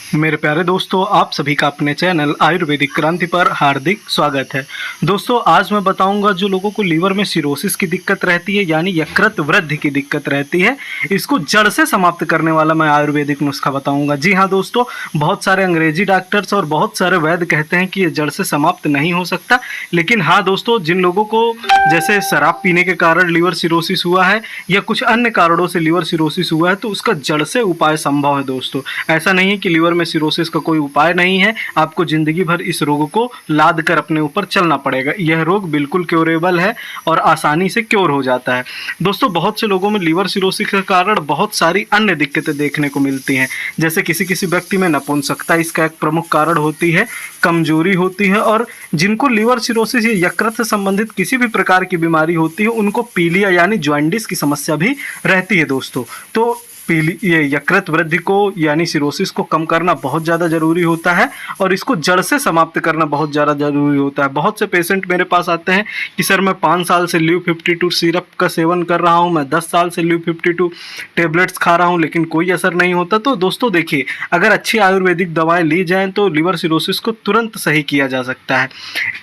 मेरे प्यारे दोस्तों, आप सभी का अपने चैनल आयुर्वेदिक क्रांति पर हार्दिक स्वागत है। दोस्तों, आज मैं बताऊंगा जो लोगों को लीवर में सिरोसिस की दिक्कत रहती है यानी यकृत वृद्धि की दिक्कत रहती है, इसको जड़ से समाप्त करने वाला मैं आयुर्वेदिक नुस्खा बताऊंगा। जी हाँ दोस्तों, बहुत सारे अंग्रेजी डॉक्टर्स और बहुत सारे वैद्य कहते हैं कि ये जड़ से समाप्त नहीं हो सकता, लेकिन हाँ दोस्तों, जिन लोगों को जैसे शराब पीने के कारण लीवर सिरोसिस हुआ है या कुछ अन्य कारणों से लीवर सिरोसिस हुआ है तो उसका जड़ से उपाय संभव है। दोस्तों, ऐसा नहीं है कि लीवर में सिरोसिस का कोई उपाय नहीं है, आपको जिंदगी भर इस रोग को लाद कर अपने ऊपर चलना पड़ेगा। यह रोग बिल्कुल क्योरेबल है और आसानी से क्योर हो जाता है। दोस्तों, बहुत से लोगों में लीवर सिरोसिस के कारण बहुत सारी अन्य दिक्कतें देखने को मिलती हैं, जैसे किसी किसी व्यक्ति में नपुंसकता इसका एक प्रमुख कारण होती है, कमजोरी होती है, और जिनको लीवर सिरोसिस या यकृत से संबंधित किसी भी प्रकार की बीमारी होती है उनको पीलिया यानी जॉन्डिस की समस्या भी रहती है। दोस्तों, तो ये यकृत वृद्धि को यानी सिरोसिस को कम करना बहुत ज़्यादा ज़रूरी होता है और इसको जड़ से समाप्त करना बहुत ज़्यादा ज़रूरी होता है। बहुत से पेशेंट मेरे पास आते हैं कि सर मैं 5 साल से ल्यू 52 सिरप का सेवन कर रहा हूं, मैं 10 साल से ल्यू 52 टेबलेट्स खा रहा हूं लेकिन कोई असर नहीं होता। तो दोस्तों देखिए, अगर अच्छी आयुर्वेदिक दवाएं ली जाएँ तो लीवर सिरोसिस को तुरंत सही किया जा सकता है।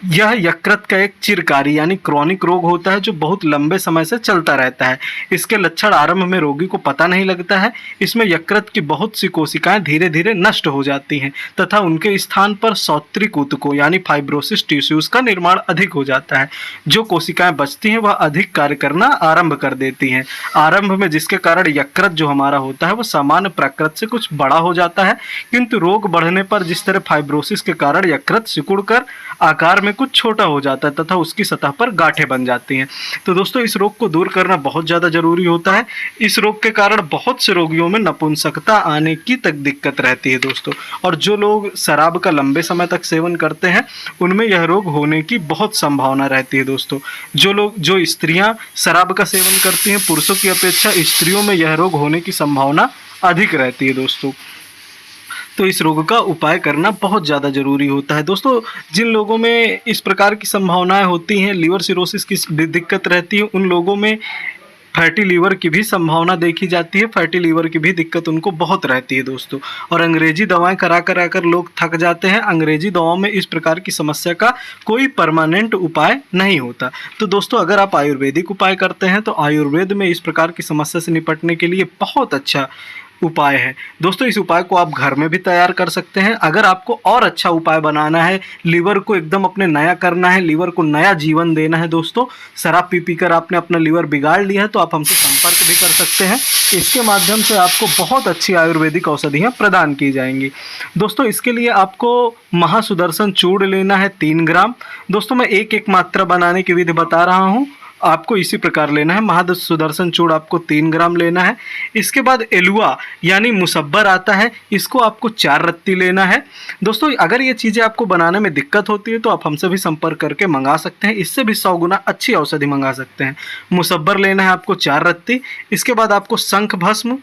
यह यकृत का एक चिरकारी यानी क्रॉनिक रोग होता है जो बहुत लंबे समय से चलता रहता है। इसके लक्षण आरंभ में रोगी को पता नहीं लगता है। इसमें यकृत की बहुत सी कोशिकाएं धीरे धीरे नष्ट हो जाती हैं तथा उनके स्थान पर सौत्रिक ऊतकों यानी फाइब्रोसिस टिश्यूज का निर्माण अधिक हो जाता है। जो कोशिकाएं बचती हैं वह अधिक कार्य करना आरंभ कर देती हैं आरंभ में, जिसके कारण यकृत जो हमारा होता है वो सामान्य प्रकृति से कुछ बड़ा हो जाता है, किंतु रोग बढ़ने पर जिस तरह फाइब्रोसिस के कारण यकृत सिकुड़कर आकार में कुछ छोटा हो जाता है तथा उसकी सतह पर गांठें बन जाती हैं। तो दोस्तों, इस रोग को दूर करना बहुत ज़्यादा जरूरी होता है। इस रोग के कारण बहुत से रोगियों में नपुंसकता आने की तक दिक्कत रहती है दोस्तों, और जो लोग शराब का लंबे समय तक सेवन करते हैं उनमें यह रोग होने की बहुत संभावना रहती है। दोस्तों, जो स्त्रियां शराब का सेवन करती हैं, पुरुषों की अपेक्षा स्त्रियों में यह रोग होने की संभावना अधिक रहती है। दोस्तों, तो इस रोग का उपाय करना बहुत ज़्यादा ज़रूरी होता है। दोस्तों, जिन लोगों में इस प्रकार की संभावनाएं होती हैं, लीवर सिरोसिस की दिक्कत रहती है, उन लोगों में फैटी लीवर की भी संभावना देखी जाती है। फैटी लीवर की भी दिक्कत उनको बहुत रहती है दोस्तों, और अंग्रेजी दवाएं करा कर लोग थक जाते हैं। अंग्रेजी दवाओं में इस प्रकार की समस्या का कोई परमानेंट उपाय नहीं होता। तो दोस्तों, अगर आप आयुर्वेदिक उपाय करते हैं तो आयुर्वेद में इस प्रकार की समस्या से निपटने के लिए बहुत अच्छा उपाय है। दोस्तों, इस उपाय को आप घर में भी तैयार कर सकते हैं। अगर आपको और अच्छा उपाय बनाना है, लीवर को एकदम अपने नया करना है, लीवर को नया जीवन देना है, दोस्तों शराब पी कर आपने अपना लीवर बिगाड़ लिया है तो आप हमसे संपर्क भी कर सकते हैं। इसके माध्यम से आपको बहुत अच्छी आयुर्वेदिक औषधियाँ प्रदान की जाएंगी। दोस्तों, इसके लिए आपको महासुदर्शन चूर्ण लेना है 3 ग्राम। दोस्तों, मैं एक मात्रा बनाने की विधि बता रहा हूँ, आपको इसी प्रकार लेना है। महासुदर्शन चूर्ण आपको 3 ग्राम लेना है। इसके बाद एलुआ यानी मुसब्बर आता है, इसको आपको 4 रत्ती लेना है। दोस्तों, अगर ये चीज़ें आपको बनाने में दिक्कत होती है तो आप हमसे भी संपर्क करके मंगा सकते हैं, इससे भी 100 गुना अच्छी औषधि मंगा सकते हैं। मुसब्बर लेना है आपको 4 रत्ती। इसके बाद आपको शंख भस्म,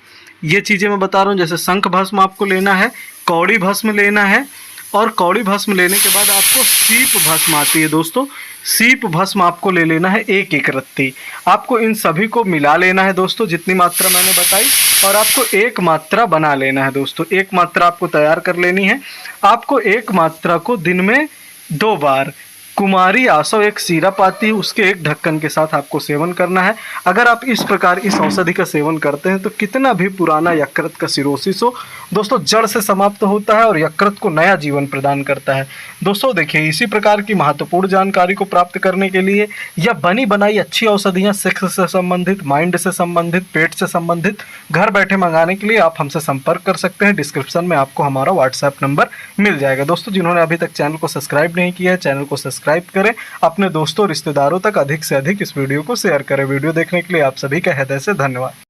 ये चीज़ें मैं बता रहा हूँ, जैसे शंख भस्म आपको लेना है, कौड़ी भस्म लेना है, और कौड़ी भस्म लेने के बाद आपको सीप भस्म आती है। दोस्तों, सीप भस्म आपको ले लेना है 1 रत्ती। आपको इन सभी को मिला लेना है दोस्तों, जितनी मात्रा मैंने बताई, और आपको 1 मात्रा बना लेना है। दोस्तों, 1 मात्रा आपको तैयार कर लेनी है। आपको 1 मात्रा को दिन में 2 बार कुमारी आसव एक सिरप आती है, उसके 1 ढक्कन के साथ आपको सेवन करना है। अगर आप इस प्रकार इस औषधि का सेवन करते हैं तो कितना भी पुराना यकृत का सिरोसिस हो दोस्तों जड़ से समाप्त होता है और यकृत को नया जीवन प्रदान करता है। दोस्तों देखिए, इसी प्रकार की महत्वपूर्ण जानकारी को प्राप्त करने के लिए या बनी बनाई अच्छी औषधियाँ सेक्स से संबंधित, माइंड से संबंधित, पेट से संबंधित घर बैठे मंगाने के लिए आप हमसे संपर्क कर सकते हैं। डिस्क्रिप्शन में आपको हमारा व्हाट्सएप नंबर मिल जाएगा। दोस्तों, जिन्होंने अभी तक चैनल को सब्सक्राइब नहीं किया है, चैनल को सब्सक्राइब करें, अपने दोस्तों रिश्तेदारों तक अधिक से अधिक इस वीडियो को शेयर करें। वीडियो देखने के लिए आप सभी का हृदय से धन्यवाद।